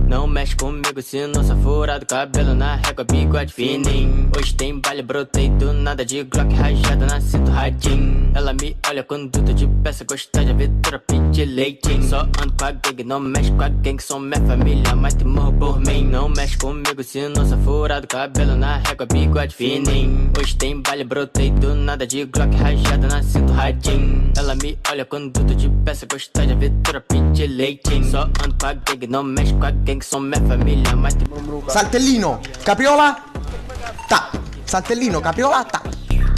Não mexe comigo se não sou furado, cabelo na régua, bigode fininho. Hoje tem baile, brotei do nada de Glock rajada na cinto radinho. Ela me olha quando tô de peça, gosta de aventura, pedir leitinho. Só ando com a gangue, não mexe com a gangue, sou minha família, mas te morro por mim. Não mexe comigo se não sou furado, cabelo na régua, bigode fininho. Hoje tem baile, brotei do nada de Glock rajada na cinto radinho. Ela me olha quando tô de peça, gosta de aventura, pedir leitinho. Só ando com a gangue, não mexe com a gangue, sono mia famiglia, ma ti... Saltellino, capriola, tá. Saltellino, capriola, tá.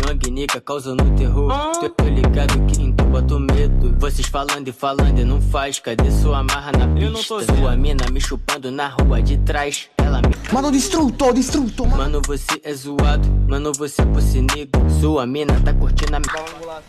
Manguinica causando terror. Tô ligado que em tu boto medo. Vocês falando e não faz. Cadê sua marra na pista? Sua mina me chupando na rua de trás. Ela me... Mano, distrutto. Mano, você é zoado. Mano, você é pussinigo. Sua mina tá curtindo a minha...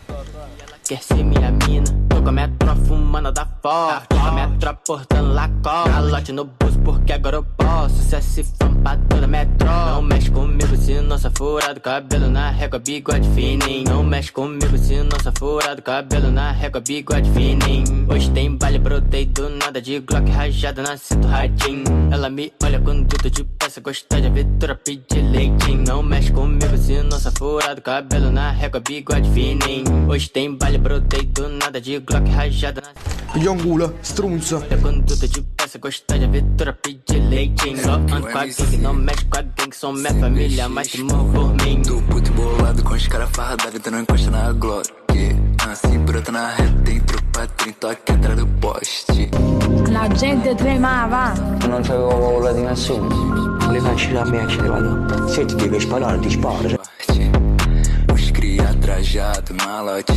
Ela quer ser minha mina. Tô com a minha tropa fumando da forte. Tô com a minha tropa portando Lacoste. Calote no bolso porque agora eu posso. Se esse fã pra toda minha tropa. Não mexe comigo se não sou furado. Cabelo na régua, bigode fininho. Não mexe comigo se não sou furado. Cabelo na régua, bigode fininho. Hoje tem baile, brotei do nada de Glock rajada na cinto radinho. Ela me olha quando eu tô de peça, gosta de aventura, pedir leitinho. Não mexe comigo se não sou furado. Cabelo na régua, bigode fininho. Hoje tem baile, brotei do nada de Glock rajada na... Pigliò un culo, strunzo. Quando tô de peça, gosta de aventura, pedir leitinho. Só ando com a gangue, não mexe com a gangue, sou minha família, mas te morro por mim. Tô puto bolado com os caras fardados, dando encosta na Glock. Se brota na reta, tem tropa 30 aqui atrás do poste. La gente tremava. Non c'avevo paura di nessuno. Le facci da me a ce le vado. Se ti devi sparare, ti sparo. Os cria trajado, malote.